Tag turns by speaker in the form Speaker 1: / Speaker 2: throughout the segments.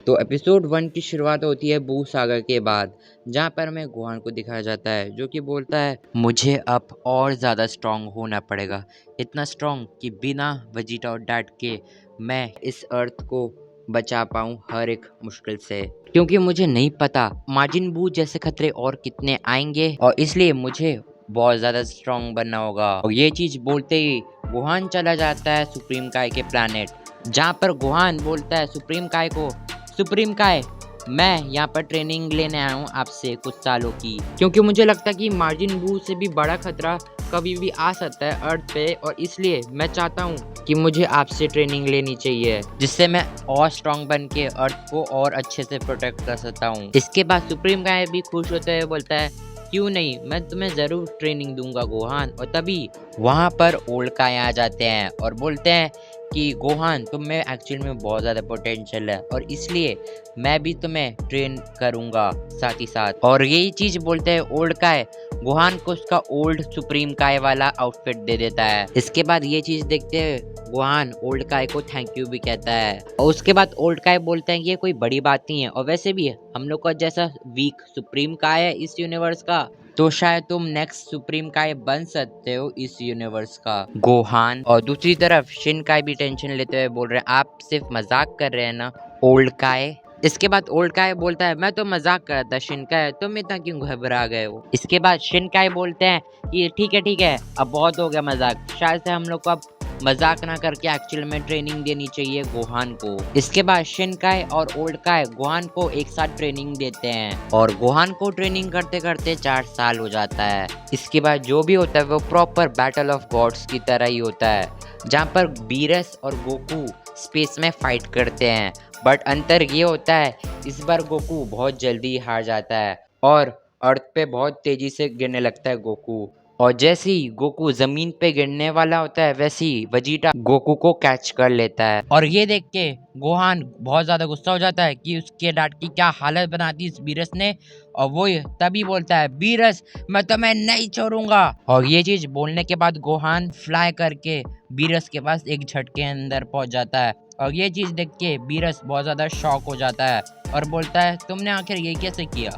Speaker 1: तो एपिसोड 1 की शुरुआत होती है बू सागा के बाद, जहाँ पर हमें गोहान को दिखाया जाता है जो कि बोलता है मुझे अब और ज़्यादा स्ट्रांग होना पड़ेगा, इतना स्ट्रांग कि बिना वेजिटा और डैड के मैं इस अर्थ को बचा पाऊँ हर एक मुश्किल से, क्योंकि मुझे नहीं पता माजिन बू जैसे खतरे और कितने आएंगे और इसलिए मुझे बहुत ज़्यादा स्ट्रांग बनना होगा। और ये चीज़ बोलते ही गोहान चला जाता है सुप्रीम काय के प्लैनेट, जहाँ पर गोहान बोलता है सुप्रीम काय को, सुप्रीम काय मैं यहाँ पर ट्रेनिंग लेने आया हूँ आपसे कुछ सालों की, क्योंकि मुझे लगता है कि मार्जिन बू से भी बड़ा खतरा कभी भी आ सकता है अर्थ पे, और इसलिए मैं चाहता हूँ कि मुझे आपसे ट्रेनिंग लेनी चाहिए जिससे मैं और स्ट्रांग बन के अर्थ को और अच्छे से प्रोटेक्ट कर सकता हूँ। इसके बाद सुप्रीम काय भी खुश होते हुए बोलता है क्यों नहीं, मैं तुम्हें ज़रूर ट्रेनिंग दूंगा गोहान। और तभी वहाँ पर ओल्ड काय आ जाते हैं और बोलते हैं कि गोहान तुम में एक्चुअल में बहुत ज़्यादा पोटेंशियल है और इसलिए मैं भी तुम्हें ट्रेन करूँगा साथ ही साथ। और यही चीज़ बोलते हैं ओल्ड काय गोहान को उसका ओल्ड सुप्रीम काय वाला आउटफिट दे देता है। इसके बाद ये चीज़ देखते हुए गोहान ओल्ड काय को थैंक यू भी कहता है और उसके बाद ओल्ड काय बोलते हैं कि ये कोई बड़ी बात नहीं है और वैसे भी हम लोग का जैसा वीक सुप्रीम काय है इस यूनिवर्स का, तो शायद तुम नेक्स्ट सुप्रीम काय बन सकते हो इस यूनिवर्स का गोहान। और दूसरी तरफ शिन काय भी टेंशन लेते हुए बोल रहे हैं आप सिर्फ मजाक कर रहे हैं ना ओल्ड काय। इसके बाद ओल्ड काय बोलता है मैं तो मजाक कर रहा था शिन काय, तुम इतना क्यों घबरा गए हो। इसके बाद शिन काय बोलते हैं कि ठीक है अब बहुत हो गया मजाक, शायद से हम लोग को अब मजाक ना करके एक्चुअल में ट्रेनिंग देनी चाहिए गोहान को। इसके बाद शिन काय और ओल्ड काय गोहान को एक साथ ट्रेनिंग देते हैं और गोहान को ट्रेनिंग करते करते 4 साल हो जाता है। इसके बाद जो भी होता है वो प्रॉपर बैटल ऑफ गॉड्स की तरह ही होता है, जहाँ पर बीरस और गोकू स्पेस में फाइट करते हैं, बट अंतर ये होता है इस बार गोकू बहुत जल्दी हार जाता है और अर्थ पे बहुत तेजी से गिरने लगता है गोकू। और जैसे ही गोकू जमीन पे गिरने वाला होता है वैसे ही वेजिटा गोकू को कैच कर लेता है और ये देख के गोहान बहुत ज्यादा गुस्सा हो जाता है कि उसके डैड की क्या हालत बना दी इस बीरस ने, और वो तभी बोलता है बीरस मैं तुम्हें नहीं छोड़ूंगा। और ये चीज बोलने के बाद गोहान फ्लाई करके बीरस के पास एक झटके अंदर पहुंच जाता है और ये चीज देख के बीरस बहुत ज्यादा शॉक हो जाता है और बोलता है तुमने आखिर ये कैसे किया।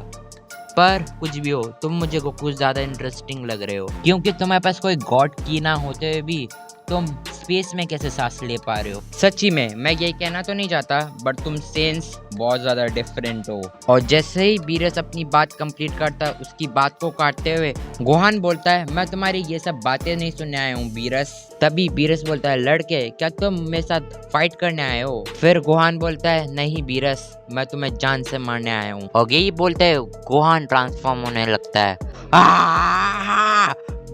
Speaker 1: पर कुछ भी हो तुम मुझे को कुछ ज्यादा इंटरेस्टिंग लग रहे हो, क्योंकि तुम्हारे पास कोई गॉड की ना होते हुए भी तुम स्पेस में कैसे सांस ले पा रहे हो। सच्ची में मैं यही कहना तो नहीं चाहता बट तुम सेंस बहुत ज्यादा डिफरेंट हो। और जैसे ही बीरस अपनी बात कंप्लीट करता है उसकी बात को काटते हुए गोहान बोलता है मैं तुम्हारी ये सब बातें नहीं सुनने आया हूँ बीरस। तभी बीरस बोलता है लड़के क्या तुम मेरे साथ फाइट करने आए हो। फिर गोहान बोलता है नहीं बीरस मैं तुम्हें जान से मारने आया हूँ। और यही बोलते है गोहान ट्रांसफॉर्म होने लगता है।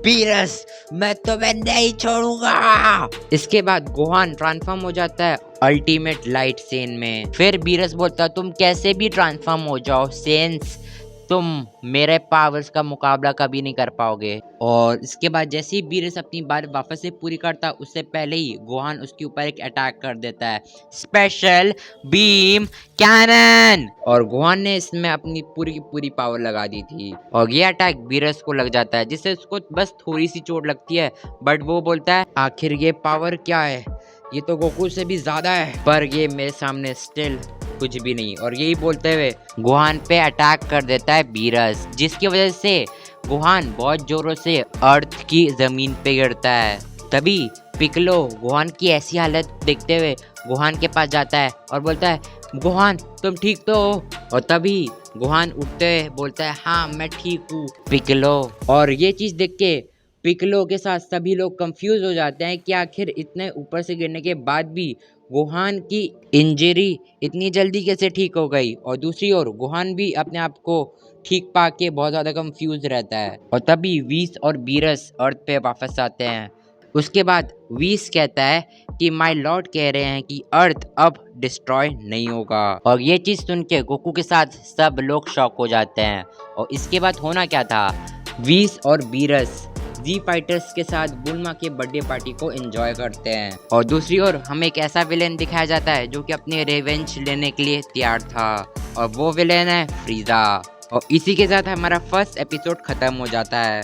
Speaker 1: बीरस मैं तुम्हें नहीं छोड़ूंगा। इसके बाद गोहान ट्रांसफॉर्म हो जाता है अल्टीमेट लाइट सेन में। फिर बीरस बोलता है तुम कैसे भी ट्रांसफॉर्म हो जाओ सेंस, तुम मेरे पावर्स का मुकाबला कभी नहीं कर पाओगे। और इसके बाद जैसे ही बीरस अपनी बात वापस से पूरी करता उससे पहले ही गोहान उसके ऊपर एक अटैक कर देता है स्पेशल बीम कैनन, और गोहान ने इसमें अपनी पूरी की पूरी पावर लगा दी थी और ये अटैक बीरस को लग जाता है जिससे उसको बस थोड़ी सी चोट लगती है, बट वो बोलता है आखिर ये पावर क्या है, ये तो गोकू से भी ज्यादा है पर ये मेरे सामने स्टिल कुछ भी नहीं। और यही बोलते हुए गोहान पे अटैक कर देता है बीरस, जिसकी वजह से गोहान बहुत जोरों से अर्थ की जमीन पे गिरता है। तभी पिकलो गोहान की ऐसी हालत देखते हुए गोहान के पास जाता है और बोलता है गोहान तुम ठीक तो हो। और तभी गोहान उठते हुए बोलता है हाँ मैं ठीक हूँ पिकलो। और ये चीज देख के पिकलो के साथ सभी लोग कंफ्यूज हो जाते हैं कि आखिर इतने ऊपर से गिरने के बाद भी गोहान की इंजरी इतनी जल्दी कैसे ठीक हो गई। और दूसरी ओर गोहान भी अपने आप को ठीक पाके बहुत ज़्यादा कंफ्यूज रहता है। और तभी वीस और बीरस अर्थ पे वापस आते हैं। उसके बाद वीस कहता है कि माय लॉर्ड कह रहे हैं कि अर्थ अब डिस्ट्रॉय नहीं होगा। और ये चीज़ सुन के गोकू के साथ सब लोग शॉक हो जाते हैं। और इसके बाद होना क्या था, वीस और बीरस जी फाइटर्स के साथ बुल्मा के बर्थडे पार्टी को एंजॉय करते हैं। और दूसरी ओर हमें एक ऐसा विलेन दिखाया जाता है जो कि अपने रिवेंज लेने के लिए तैयार था और वो विलेन है फ्रीजा। और इसी के साथ हमारा फर्स्ट एपिसोड खत्म हो जाता है।